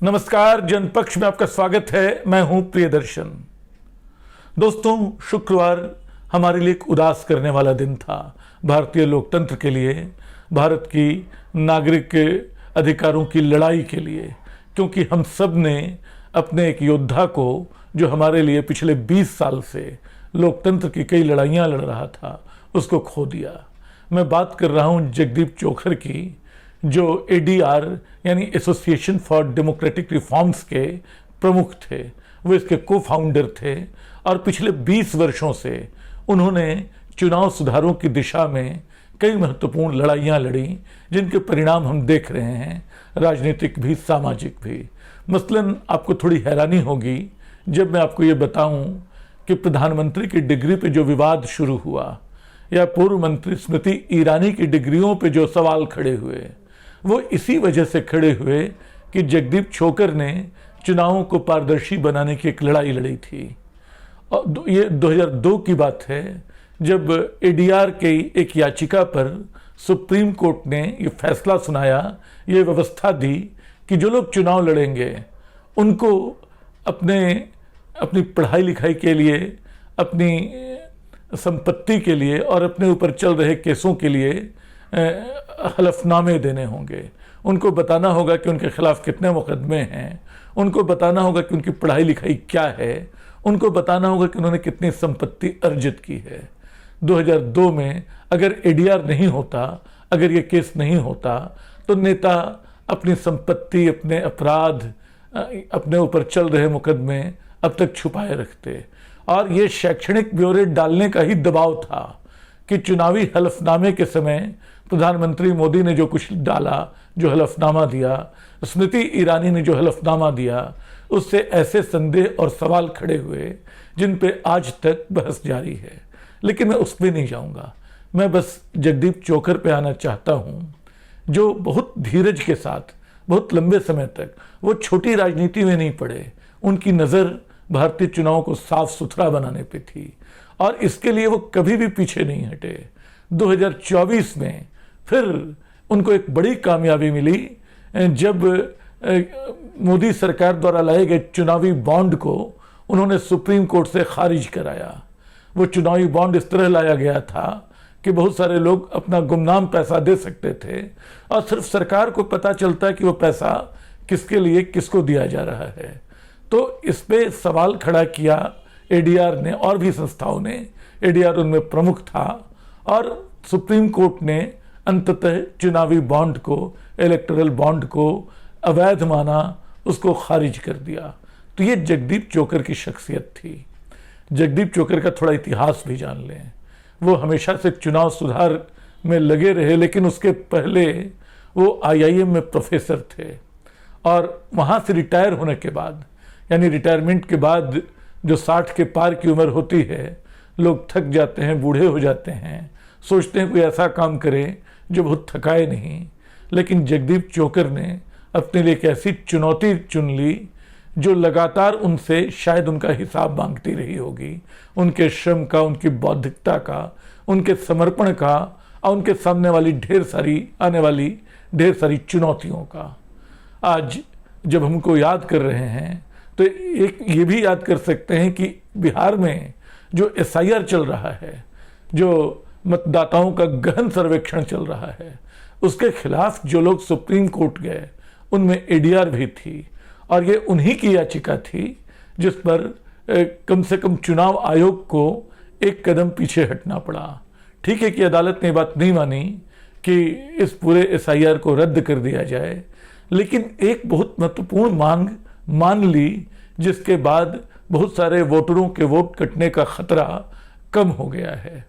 नमस्कार, जनपक्ष में आपका स्वागत है। मैं हूं प्रियदर्शन। दोस्तों, शुक्रवार हमारे लिए एक उदास करने वाला दिन था भारतीय लोकतंत्र के लिए, भारत की नागरिक अधिकारों की लड़ाई के लिए, क्योंकि हम सब ने अपने एक योद्धा को, जो हमारे लिए पिछले 20 साल से लोकतंत्र की कई लड़ाइयां लड़ रहा था, उसको खो दिया। मैं बात कर रहा हूं जगदीप चोखर की, जो एडीआर यानी एसोसिएशन फॉर डेमोक्रेटिक रिफॉर्म्स के प्रमुख थे। वो इसके को फाउंडर थे और पिछले 20 वर्षों से उन्होंने चुनाव सुधारों की दिशा में कई महत्वपूर्ण लड़ाइयां लड़ी, जिनके परिणाम हम देख रहे हैं, राजनीतिक भी, सामाजिक भी। मसलन आपको थोड़ी हैरानी होगी जब मैं आपको ये बताऊं कि प्रधानमंत्री की डिग्री पे जो विवाद शुरू हुआ, या पूर्व मंत्री स्मृति ईरानी की डिग्रियों पे जो सवाल खड़े हुए, वो इसी वजह से खड़े हुए कि जगदीप चोखर ने चुनावों को पारदर्शी बनाने की एक लड़ाई लड़ी थी। और ये 2002 की बात है, जब एडीआर के एक याचिका पर सुप्रीम कोर्ट ने ये फैसला सुनाया, ये व्यवस्था दी कि जो लोग चुनाव लड़ेंगे उनको अपनी पढ़ाई लिखाई के लिए, अपनी संपत्ति के लिए और अपने ऊपर चल रहे केसों के लिए हलफनामे देने होंगे। उनको बताना होगा कि उनके खिलाफ कितने मुकदमे हैं, उनको बताना होगा कि उनकी पढ़ाई लिखाई क्या है, उनको बताना होगा कि उन्होंने कितनी संपत्ति अर्जित की है। 2002 में अगर एडीआर नहीं होता, अगर ये केस नहीं होता, तो नेता अपनी संपत्ति, अपने अपराध, अपने ऊपर चल रहे मुकदमे अब तक छुपाए रखते। और ये शैक्षणिक ब्यौरे डालने का ही दबाव था कि चुनावी हलफनामे के समय प्रधानमंत्री मोदी ने जो कुछ डाला, जो हलफनामा दिया, स्मृति ईरानी ने जो हलफनामा दिया, उससे ऐसे संदेह और सवाल खड़े हुए जिन पे आज तक बहस जारी है। लेकिन मैं उस पर नहीं जाऊंगा। मैं बस जगदीप चोखर पे आना चाहता हूं, जो बहुत धीरज के साथ बहुत लंबे समय तक वो छोटी राजनीति में नहीं पड़े। उनकी नज़र भारतीय चुनाव को साफ सुथरा बनाने पे थी और इसके लिए वो कभी भी पीछे नहीं हटे। 2024 में फिर उनको एक बड़ी कामयाबी मिली, जब मोदी सरकार द्वारा लाए गए चुनावी बॉन्ड को उन्होंने सुप्रीम कोर्ट से खारिज कराया। वो चुनावी बॉन्ड इस तरह लाया गया था कि बहुत सारे लोग अपना गुमनाम पैसा दे सकते थे और सिर्फ सरकार को पता चलता है कि वो पैसा किसके लिए, किसको दिया जा रहा है। तो इस पे सवाल खड़ा किया एडीआर ने और भी संस्थाओं ने। एडीआर उनमें प्रमुख था और सुप्रीम कोर्ट ने अंततः चुनावी बॉन्ड को, इलेक्टोरल बॉन्ड को अवैध माना, उसको खारिज कर दिया। तो ये जगदीप चोखर की शख्सियत थी। जगदीप चोखर का थोड़ा इतिहास भी जान लें। वो हमेशा से चुनाव सुधार में लगे रहे, लेकिन उसके पहले वो आईआईएम में प्रोफेसर थे और वहाँ से रिटायर होने के बाद, यानी रिटायरमेंट के बाद जो 60 के पार की उम्र होती है, लोग थक जाते हैं, बूढ़े हो जाते हैं, सोचते हैं कोई ऐसा काम करें जो बहुत थकाए नहीं। लेकिन जगदीप चोखर ने अपने लिए एक ऐसी चुनौती चुन ली जो लगातार उनसे शायद उनका हिसाब मांगती रही होगी, उनके श्रम का, उनकी बौद्धिकता का, उनके समर्पण का और उनके सामने वाली आने वाली ढेर सारी चुनौतियों का। आज जब हमको याद कर रहे हैं तो एक ये भी याद कर सकते हैं कि बिहार में जो एसआईआर चल रहा है, जो मतदाताओं का गहन सर्वेक्षण चल रहा है, उसके खिलाफ जो लोग सुप्रीम कोर्ट गए, उनमें एडीआर भी थी और ये उन्हीं की याचिका थी जिस पर कम से कम चुनाव आयोग को एक कदम पीछे हटना पड़ा। ठीक है कि अदालत ने बात नहीं मानी कि इस पूरे एसआईआर को रद्द कर दिया जाए, लेकिन एक बहुत महत्वपूर्ण मांग मान ली, जिसके बाद बहुत सारे वोटरों के वोट कटने का खतरा कम हो गया है।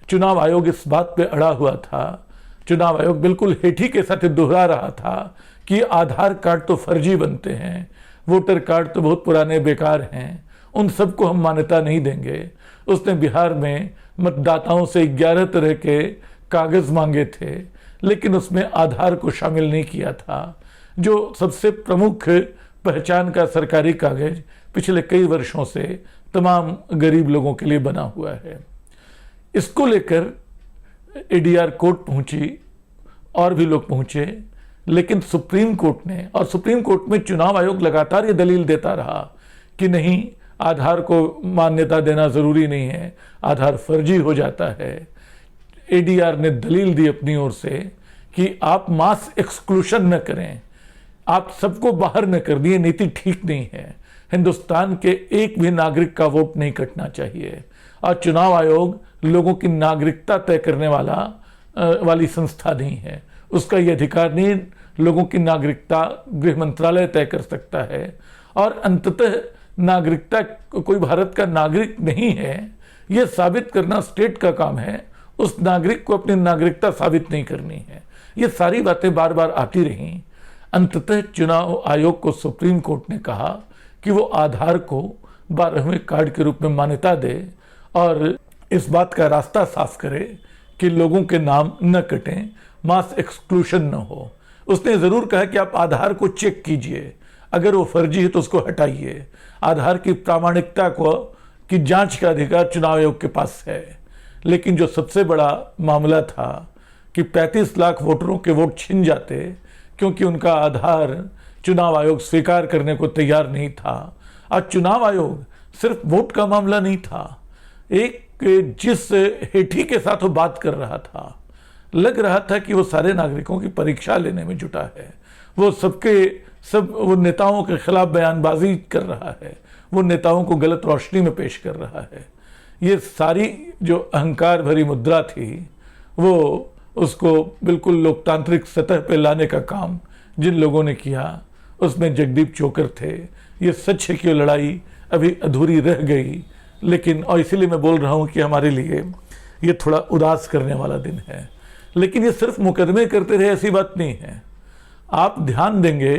चुनाव आयोग इस बात पे अड़ा हुआ था, चुनाव आयोग बिल्कुल हेठी के साथ दोहरा रहा था कि आधार कार्ड तो फर्जी बनते हैं, वोटर कार्ड तो बहुत पुराने बेकार हैं, उन सबको हम मान्यता नहीं देंगे। उसने बिहार में मतदाताओं से 11 तरह के कागज मांगे थे, लेकिन उसमें आधार को शामिल नहीं किया था, जो सबसे प्रमुख पहचान का सरकारी कागज पिछले कई वर्षों से तमाम गरीब लोगों के लिए बना हुआ है। इसको लेकर एडीआर कोर्ट पहुंची और भी लोग पहुंचे, लेकिन सुप्रीम कोर्ट ने, और सुप्रीम कोर्ट में चुनाव आयोग लगातार ये दलील देता रहा कि नहीं, आधार को मान्यता देना ज़रूरी नहीं है, आधार फर्जी हो जाता है। एडीआर ने दलील दी अपनी ओर से कि आप मास एक्सक्लूशन न करें, आप सबको बाहर न कर दिए, नीति ठीक नहीं है, हिंदुस्तान के एक भी नागरिक का वोट नहीं कटना चाहिए। और चुनाव आयोग लोगों की नागरिकता तय करने वाली संस्था नहीं है, उसका ये अधिकार नहीं, लोगों की नागरिकता गृह मंत्रालय तय कर सकता है। और अंततः नागरिकता, कोई भारत का नागरिक नहीं है ये साबित करना स्टेट का काम है, उस नागरिक को अपनी नागरिकता साबित नहीं करनी है। ये सारी बातें बार बार आती रहीं। अंततः चुनाव आयोग को सुप्रीम कोर्ट ने कहा कि वो आधार को 12वें कार्ड के रूप में मान्यता दे और इस बात का रास्ता साफ करे कि लोगों के नाम न कटें, मास एक्सक्लूशन न हो। उसने ज़रूर कहा कि आप आधार को चेक कीजिए, अगर वो फर्जी है तो उसको हटाइए। आधार की प्रामाणिकता की जांच का अधिकार चुनाव आयोग के पास है। लेकिन जो सबसे बड़ा मामला था कि 35 लाख वोटरों के वोट छिन जाते क्योंकि उनका आधार चुनाव आयोग स्वीकार करने को तैयार नहीं था। और चुनाव आयोग सिर्फ वोट का मामला नहीं था, एक जिस हेठी के साथ वो बात कर रहा था, लग रहा था कि वो सारे नागरिकों की परीक्षा लेने में जुटा है। वो वो नेताओं के खिलाफ बयानबाजी कर रहा है, वो नेताओं को गलत रोशनी में पेश कर रहा है। ये सारी जो अहंकार भरी मुद्रा थी वो उसको बिल्कुल लोकतांत्रिक सतह पे लाने का काम जिन लोगों ने किया उसमें जगदीप चोकर थे। ये सच है कि ये लड़ाई अभी अधूरी रह गई, लेकिन और इसीलिए मैं बोल रहा हूँ कि हमारे लिए ये थोड़ा उदास करने वाला दिन है। लेकिन ये सिर्फ मुकदमे करते रहे ऐसी बात नहीं है। आप ध्यान देंगे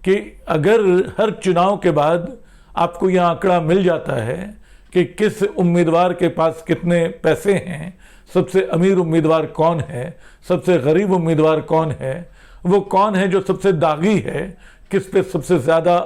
कि अगर हर चुनाव के बाद आपको यह आंकड़ा मिल जाता है कि किस उम्मीदवार के पास कितने पैसे हैं, सबसे अमीर उम्मीदवार कौन है, सबसे गरीब उम्मीदवार कौन है, वो कौन है जो सबसे दागी है, किस पे सबसे ज़्यादा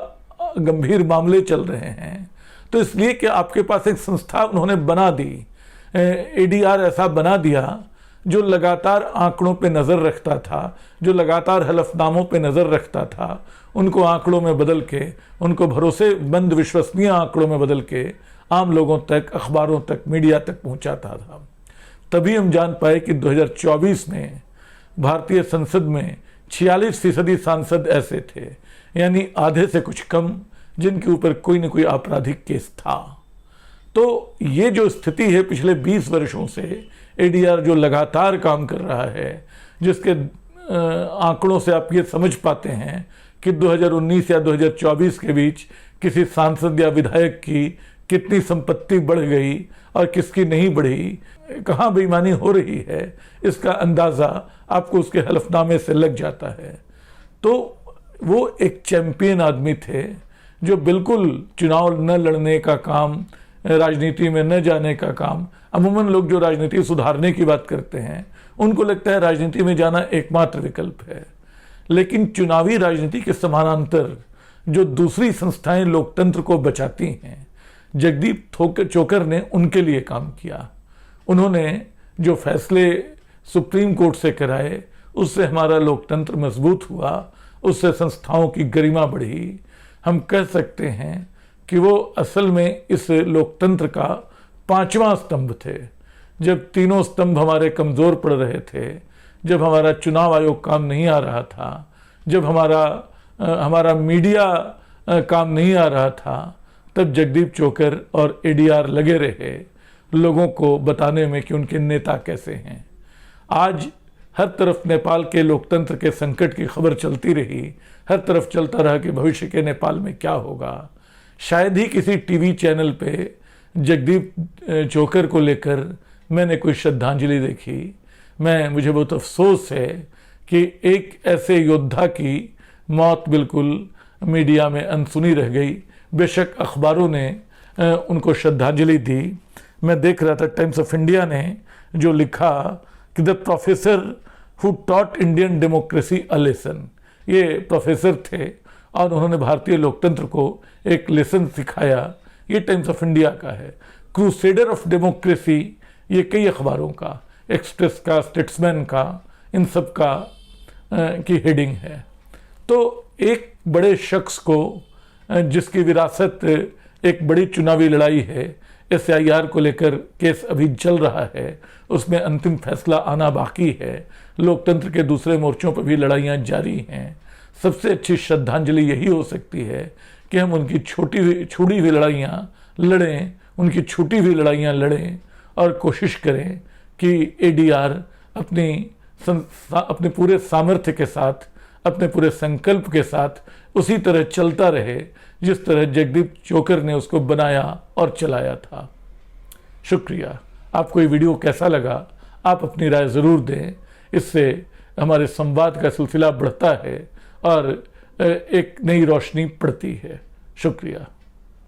गंभीर मामले चल रहे हैं, तो इसलिए कि आपके पास एक संस्था उन्होंने बना दी, एडीआर ऐसा बना दिया जो लगातार आंकड़ों पे नज़र रखता था, जो लगातार हलफनामों पे नज़र रखता था, उनको आंकड़ों में बदल के, उनको भरोसेमंद विश्वसनीय आंकड़ों में बदल के आम लोगों तक, अखबारों तक, मीडिया तक पहुंचाता था। तभी हम जान पाए कि 2024 में भारतीय संसद में 46% सांसद ऐसे थे, यानी आधे से कुछ कम, जिनके ऊपर कोई न कोई आपराधिक केस था। तो ये जो स्थिति है पिछले 20 वर्षों से, एडीआर जो लगातार काम कर रहा है, जिसके आंकड़ों से आप ये समझ पाते हैं कि 2019 या 2024 के बीच किसी सांसद या विधायक की कितनी संपत्ति बढ़ गई और किसकी नहीं बढ़ी, कहाँ बेईमानी हो रही है, इसका अंदाज़ा आपको उसके हलफनामे से लग जाता है। तो वो एक चैंपियन आदमी थे जो बिल्कुल चुनाव न लड़ने का काम, राजनीति में न जाने का काम, अमूमन लोग जो राजनीति सुधारने की बात करते हैं उनको लगता है राजनीति में जाना एकमात्र विकल्प है। लेकिन चुनावी राजनीति के समानांतर जो दूसरी संस्थाएं लोकतंत्र को बचाती हैं, जगदीप चोकर ने उनके लिए काम किया। उन्होंने जो फैसले सुप्रीम कोर्ट से कराए उससे हमारा लोकतंत्र मजबूत हुआ, उससे संस्थाओं की गरिमा बढ़ी। हम कह सकते हैं कि वो असल में इस लोकतंत्र का 5वां स्तंभ थे। जब तीनों स्तंभ हमारे कमज़ोर पड़ रहे थे, जब हमारा चुनाव आयोग काम नहीं आ रहा था, जब हमारा मीडिया काम नहीं आ रहा था, तब जगदीप चोकर और एडीआर लगे रहे लोगों को बताने में कि उनके नेता कैसे हैं। आज हर तरफ नेपाल के लोकतंत्र के संकट की खबर चलती रही, हर तरफ चलता रहा कि भविष्य के नेपाल में क्या होगा। शायद ही किसी टीवी चैनल पे जगदीप चोकर को लेकर मैंने कोई श्रद्धांजलि देखी। मुझे बहुत अफसोस है कि एक ऐसे योद्धा की मौत बिल्कुल मीडिया में अनसुनी रह गई। बेशक अखबारों ने उनको श्रद्धांजलि दी। मैं देख रहा था टाइम्स ऑफ इंडिया ने जो लिखा कि the professor who taught Indian democracy a lesson. ये प्रोफेसर थे और उन्होंने भारतीय लोकतंत्र को एक लेसन सिखाया। ये टाइम्स ऑफ इंडिया का है। क्रूसेडर ऑफ डेमोक्रेसी, ये कई अखबारों का, एक्सप्रेस का, स्टेट्समैन का, इन सब का की हेडिंग है। तो एक बड़े शख्स को जिसकी विरासत एक बड़ी चुनावी लड़ाई है, SIR को लेकर केस अभी चल रहा है, उसमें अंतिम फैसला आना बाकी है, लोकतंत्र के दूसरे मोर्चों पर भी लड़ाइयाँ जारी हैं। सबसे अच्छी श्रद्धांजलि यही हो सकती है कि हम उनकी छूटी हुई लड़ाइयाँ लड़ें, उनकी छूटी हुई लड़ाइयाँ लड़ें और कोशिश करें कि ADR अपने पूरे सामर्थ्य के साथ, अपने पूरे संकल्प के साथ उसी तरह चलता रहे जिस तरह जगदीप चोकर ने उसको बनाया और चलाया था। शुक्रिया। आपको ये वीडियो कैसा लगा, आप अपनी राय ज़रूर दें। इससे हमारे संवाद का सिलसिला बढ़ता है और एक नई रोशनी पड़ती है। शुक्रिया।